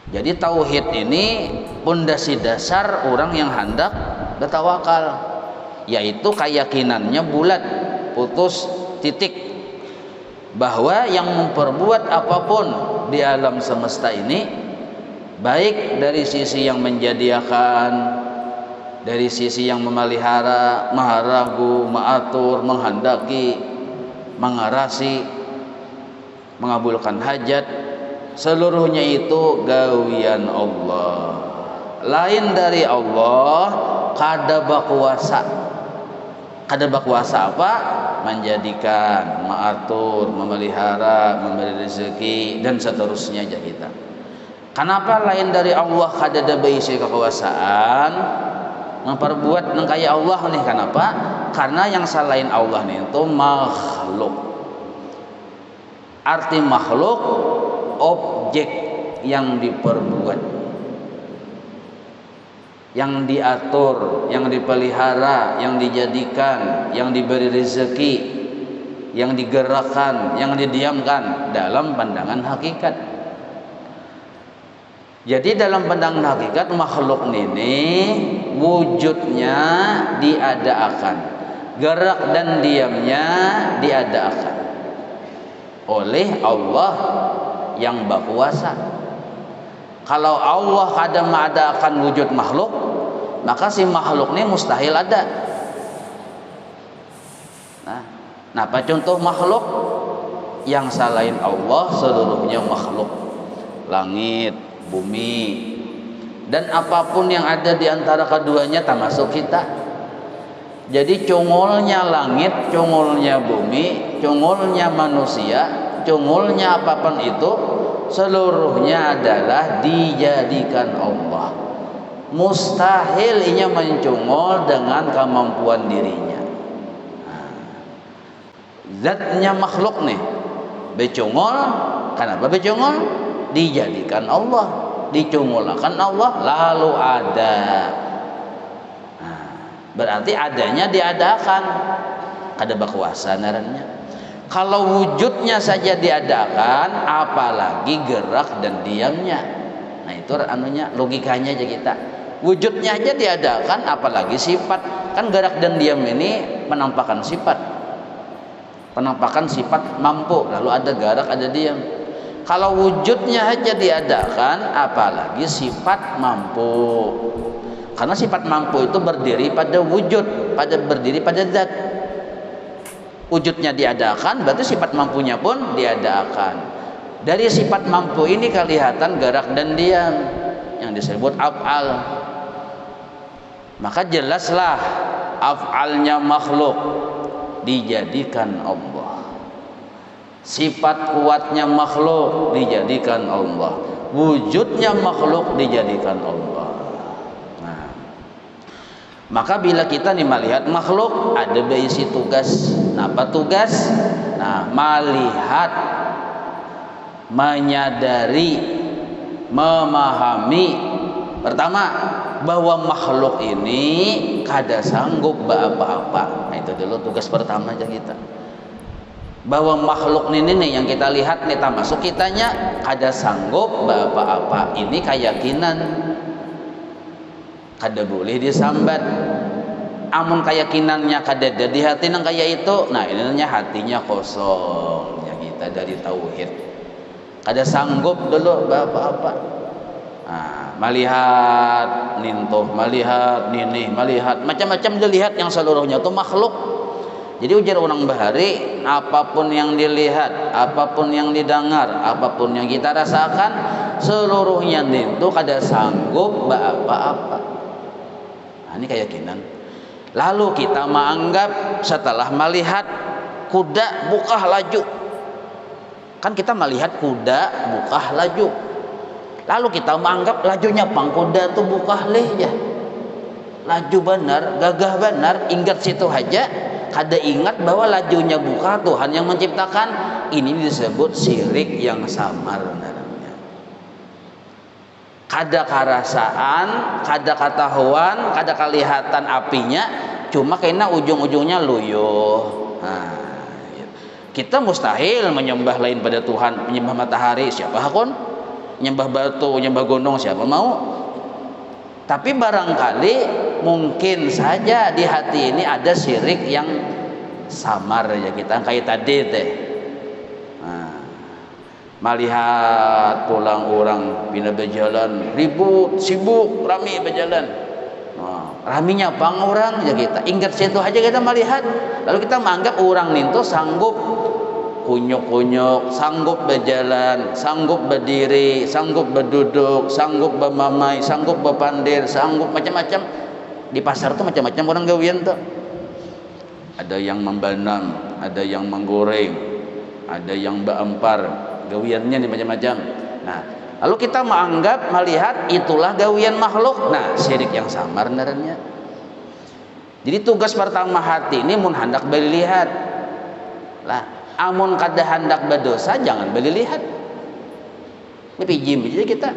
Jadi tauhid ini pondasi dasar orang yang hendak bertawakal, yaitu keyakinannya bulat, putus, titik, bahwa yang memperbuat apapun di alam semesta ini, baik dari sisi yang menjadikan, dari sisi yang memelihara, maharagu, mengatur, menghendaki, mengarasi, mengabulkan hajat, seluruhnya itu gawian Allah. Lain dari Allah kada bakuasa. Kada bakuasa apa? Menjadikan, mengatur, memelihara, memberi rezeki dan seterusnya aja kita. Kenapa lain dari Allah kada ada baisi kekuasaan? Memperbuat nang kaya Allah nih, kenapa? Karena yang selain Allah nih itu makhluk. Arti makhluk objek yang diperbuat, yang diatur, yang dipelihara, yang dijadikan, yang diberi rezeki, yang digerakkan, yang didiamkan dalam pandangan hakikat. Jadi dalam pandangan hakikat makhluk ini wujudnya diadakan, gerak dan diamnya diadakan oleh Allah yang berkuasa. Kalau Allah kada mengadakan wujud makhluk, maka si makhluk ini mustahil ada. Nah, apa contoh makhluk? Yang selain Allah seluruhnya makhluk. Langit, bumi, dan apapun yang ada di antara keduanya termasuk kita. Jadi cungulnya langit, cungulnya bumi, cungulnya manusia, cungulnya apapun itu seluruhnya adalah dijadikan Allah. Mustahil inya mencungul dengan kemampuan dirinya. Zatnya makhluk nih becungul, kenapa becungul? Dijadikan Allah, dicungulakan Allah lalu ada. Berarti adanya diadakan, kada berkuasa narannya. Kalau wujudnya saja diadakan, apalagi gerak dan diamnya. Nah itu anunya, logikanya aja kita. Wujudnya aja diadakan, apalagi sifat. Kan gerak dan diam ini penampakan sifat. Penampakan sifat mampu, lalu ada gerak, ada diam. Kalau wujudnya aja diadakan, apalagi sifat mampu. Karena sifat mampu itu berdiri pada wujud, berdiri pada zat. Wujudnya diadakan, berarti sifat mampunya pun diadakan. Dari sifat mampu ini kelihatan gerak dan diam yang disebut af'al. Maka jelaslah af'alnya makhluk dijadikan Allah. Sifat kuatnya makhluk dijadikan Allah. Wujudnya makhluk dijadikan Allah. Maka bila kita nih melihat makhluk, ada berisi tugas. Nah, apa tugas? Nah, melihat, menyadari, memahami. Pertama, bahwa makhluk ini kada sanggup apa-apa. Nah, itu dulu tugas pertama aja kita. Bahwa makhluk ini nih yang kita lihat nih, termasuk kitanya kada sanggup apa-apa. Ini keyakinan. Kada boleh disambat. Amun keyakinannya kada ada di hati nang kaya itu, nah ini namanya hatinya kosong ya kita dari tauhid. Kada sanggup dulu apa-apa. Nah, melihat nintuh, melihat ninih, melihat macam-macam dilihat yang seluruhnya itu makhluk. Jadi ujar orang bahari, apapun yang dilihat, apapun yang didengar, apapun yang kita rasakan, seluruhnya itu kada sanggup apa-apa. Nah, ini keyakinan. Lalu kita menganggap setelah melihat kuda bukah laju. Kan kita melihat kuda bukah laju. Lalu kita menganggap lajunya pang kuda tuh bukah leh ya. Laju benar, gagah benar, ingat situ aja. Kada ingat bahwa lajunya bukah Tuhan yang menciptakan. Ini disebut syirik yang samar. Kada karasaan, kada ketahuan, kada kelihatan apinya, cuma kena ujung-ujungnya luyuh. Nah, Kita mustahil menyembah lain pada Tuhan, menyembah matahari, siapa hakon? Menyembah batu, menyembah gunung, siapa mau? Tapi barangkali mungkin saja di hati ini ada syirik yang samar ya kita kayak tadi teh. Nah, melihat pulang orang pindah berjalan ribut, sibuk, rami berjalan. Raminya bang orang ya kita ingat situ aja kita melihat, lalu kita menganggap orang itu sanggup kunyuk-kunyuk, sanggup berjalan, sanggup berdiri, sanggup berduduk, sanggup bermamai, sanggup berpandir, sanggup macam-macam. Di pasar tuh macam-macam orang gawian tuh. Ada yang membanam, ada yang menggoreng, ada yang beempar, gawiannya di macam-macam. Nah, lalu kita menganggap melihat itulah gawian makhluk. Nah, syirik yang samar sebenarnya. Jadi tugas pertama hati ini mun hendak beli lihat. Lah, amun kada hendak berdosa jangan beli lihat. Ini pijim aja kita.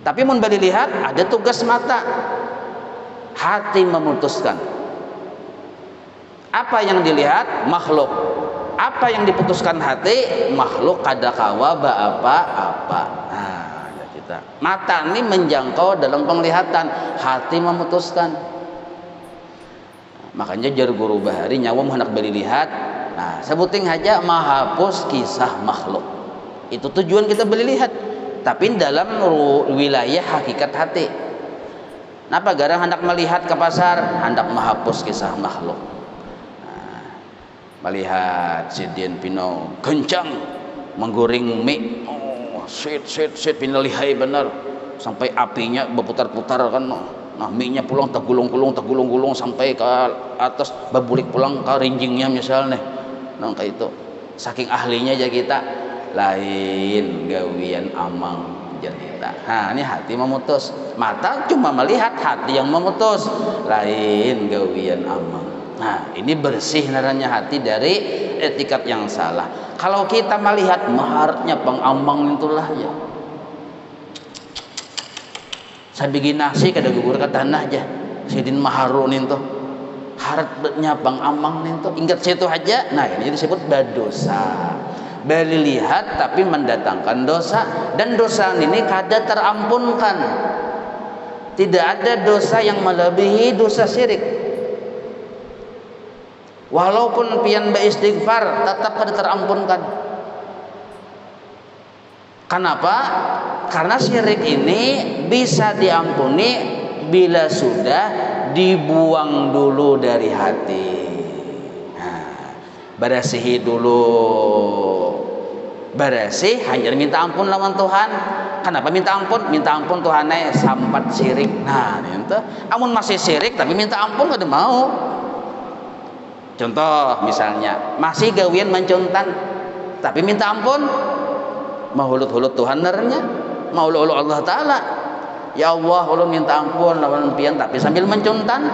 Tapi mun beli lihat ada tugas mata. Hati memutuskan. Apa yang dilihat makhluk. Apa yang diputuskan hati makhluk kada kawa apa-apa. Nah, ya kita. Mata ini menjangkau dalam penglihatan, hati memutuskan. Makanya jar guru bahari nyawa hendak beli lihat. Nah, sebuting aja menghapus kisah makhluk. Itu tujuan kita beli lihat. Tapi dalam wilayah hakikat hati. Napa garang hendak melihat ke pasar, hendak menghapus kisah makhluk. Melihat si Dian Pino kencang menggoreng mie, sweet Pino lihai benar sampai apinya berputar-putar kan. Nah mie nya pulang tergulung-gulung sampai ke atas, berbulik pulang ke rinjingnya misalnya. Nah kayak itu saking ahlinya aja kita, lain gawian amang jar kita. Nah ini hati memutus, mata cuma melihat, hati yang memutus, lain gawian amang. Nah ini bersih naranya hati dari etikat yang salah. Kalau kita melihat maharnya pengambang itulah ya. Saya bikin nasi kada gugur ke tanah aja. Sidin maharun itu. Harapnya pengambang itu. Ingat situ aja. Nah ini disebut berdosa. Beli lihat tapi mendatangkan dosa, dan dosa ini kada terampunkan. Tidak ada dosa yang melebihi dosa syirik. Walaupun pian beristighfar tetap kada terampunkan. Kenapa? Karena syirik ini bisa diampuni bila sudah dibuang dulu dari hati. Nah, berasihi dulu. Bersih hanya minta ampun lawan Tuhan. Kenapa minta ampun? Minta ampun Tuhannya sampat syirik. Nah, itu amun masih syirik tapi minta ampun kada mau. Contoh misalnya masih gawian mencuntan tapi minta ampun, mau hulut-hulut Tuhan nernya, mau ulu Allah Ta'ala. Ya Allah, ulun minta ampun lawan pian tapi sambil mencuntan.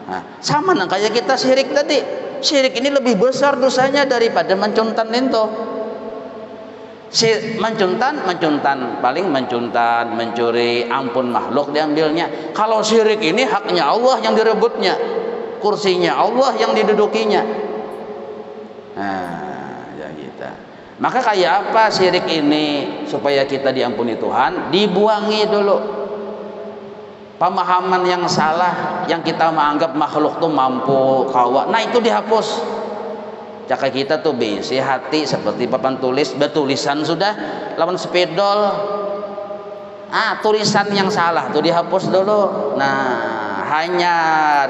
Nah, sama nang kayak kita syirik tadi. Syirik ini lebih besar dosanya daripada mencuntan itu. Mencuntan paling mencuntan, mencuri, ampun makhluk diambilnya. Kalau syirik ini haknya Allah yang direbutnya, kursinya Allah yang didudukinya. Nah, ya kita. Maka kayak apa syirik ini supaya kita diampuni Tuhan? Dibuangi dulu pemahaman yang salah yang kita menganggap makhluk tuh mampu kawa. Nah itu dihapus. Jaka kita tuh bisi hati seperti papan tulis, betulisan sudah lawan spidol. Tulisan yang salah tuh dihapus dulu. Nah, hanya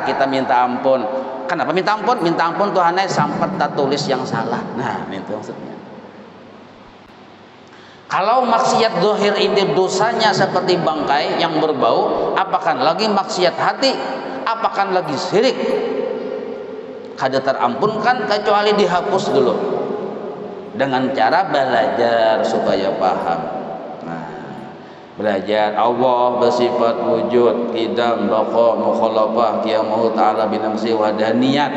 kita minta ampun. Kenapa minta ampun? Minta ampun Tuhannya sampai tak tulis yang salah. Nah, itu maksudnya. Kalau maksiat zahir ini dosanya seperti bangkai yang berbau, apakan lagi maksiat hati, apakan lagi syirik. Kada terampunkan kecuali dihapus dulu dengan cara belajar supaya paham. Nah, belajar Allah bersifat wujud, qidam, baqa, mukhalafah, qiyamah ta'ala binafsi, wahdaniyat.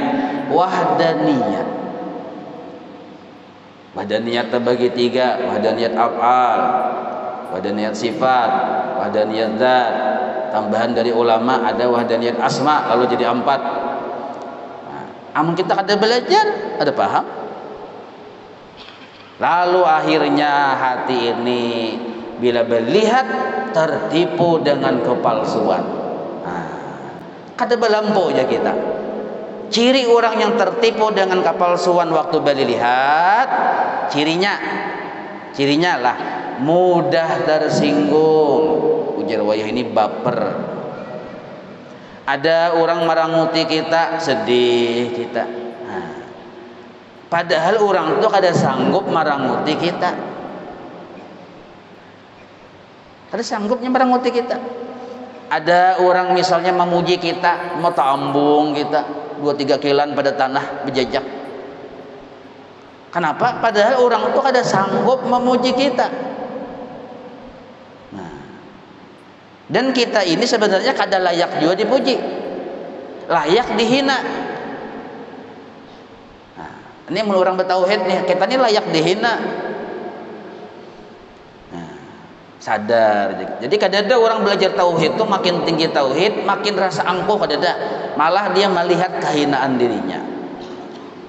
Wahdaniyat terbagi tiga: wahdaniyat af'al, wahdaniyat sifat, wahdaniyat zat. Tambahan dari ulama ada wahdaniyat asma, lalu jadi 4. Amun kita kada belajar, ada paham. Lalu akhirnya hati ini bila melihat tertipu dengan kepalsuan. Kada belampu aja kita. Ciri orang yang tertipu dengan kepalsuan waktu beli lihat, cirinya lah mudah tersinggung. Ujar wayah ini baper. Ada orang maranguti kita, sedih kita. Padahal orang itu kada sanggup maranguti kita. Kada sanggupnya maranguti kita. Ada orang misalnya memuji kita, mau tambung kita 2-3 kilan pada tanah berjejak. Kenapa? Padahal orang itu kada sanggup memuji kita. Dan kita ini sebenarnya kada layak juga dipuji, layak dihina. Ini menurut orang bertauhid nih, kita ini layak dihina. Sadar. Jadi kadang-kadang orang belajar tauhid itu makin tinggi tauhid, makin rasa angkuh kadang-kadang. Malah dia melihat kehinaan dirinya.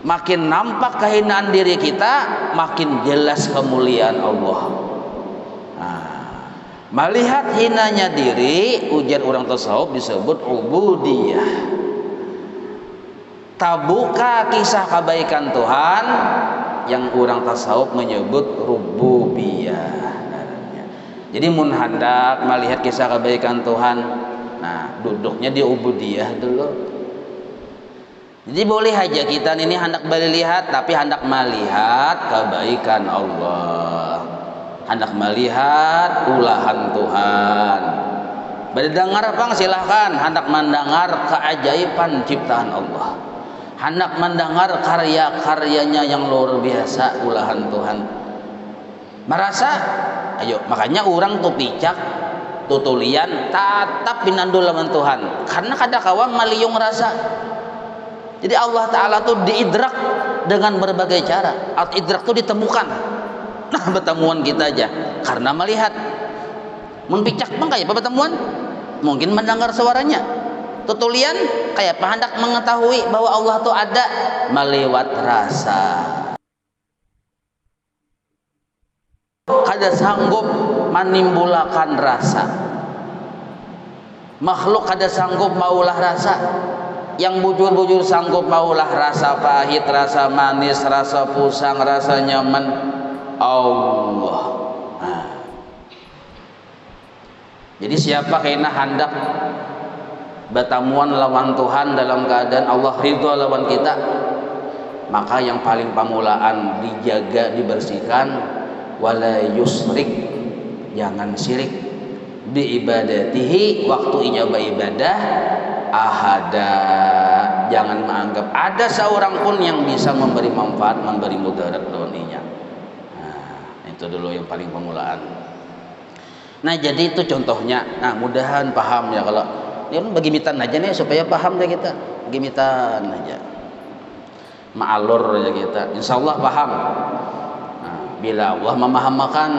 Makin nampak kehinaan diri kita, makin jelas kemuliaan Allah. Melihat hinanya diri, ujar orang tasawuf disebut ubudiyah. Tabuka kisah kebaikan Tuhan, yang orang tasawuf menyebut rububiyah. Jadi mun hendak melihat kisah kebaikan Tuhan, nah duduknya di ubudiyah dulu. Jadi boleh aja kita ini hendak melihat, tapi hendak melihat kebaikan Allah, hendak melihat ulahan Tuhan. Mendengar apa silahkan, hendak mendengar keajaiban ciptaan Allah, hendak mendengar karya-karyanya yang luar biasa, ulahan Tuhan. Merasa, ayo, makanya orang tuh picak, tutulian, tatap binandul lawan Tuhan, karena kada kawan maliung rasa. Jadi Allah Ta'ala tuh diidrak dengan berbagai cara. Idrak tuh ditemukan. Nah, pertemuan kita aja karena melihat. Menpicak bang kayak apa pertemuan? Mungkin mendengar suaranya. Tutulian kayak apa hendak mengetahui bahwa Allah tuh ada melewat rasa. Kada sanggup menimbulkan rasa. Makhluk kada sanggup maulah rasa. Yang bujur-bujur sanggup maulah rasa pahit, rasa manis, rasa pusang, rasa nyaman Allah. Jadi siapa kena hendak bertamuan lawan Tuhan dalam keadaan Allah ridho lawan kita, maka yang paling pamulaan dijaga, dibersihkan, wala yusrik, jangan syirik, bi ibadatihi, waktu inyaba ibadah, ahada, jangan menganggap ada seorang pun yang bisa memberi manfaat, memberi mudarat doninya. Nah, itu dulu yang paling permulaan. Nah, jadi itu contohnya. Nah, mudahan paham ya. Kalau ini bagimitan aja nih supaya paham deh kita. Bagimitan aja. Ma'alur aja kita. Insya Allah paham. Nah, bila Allah memahamakan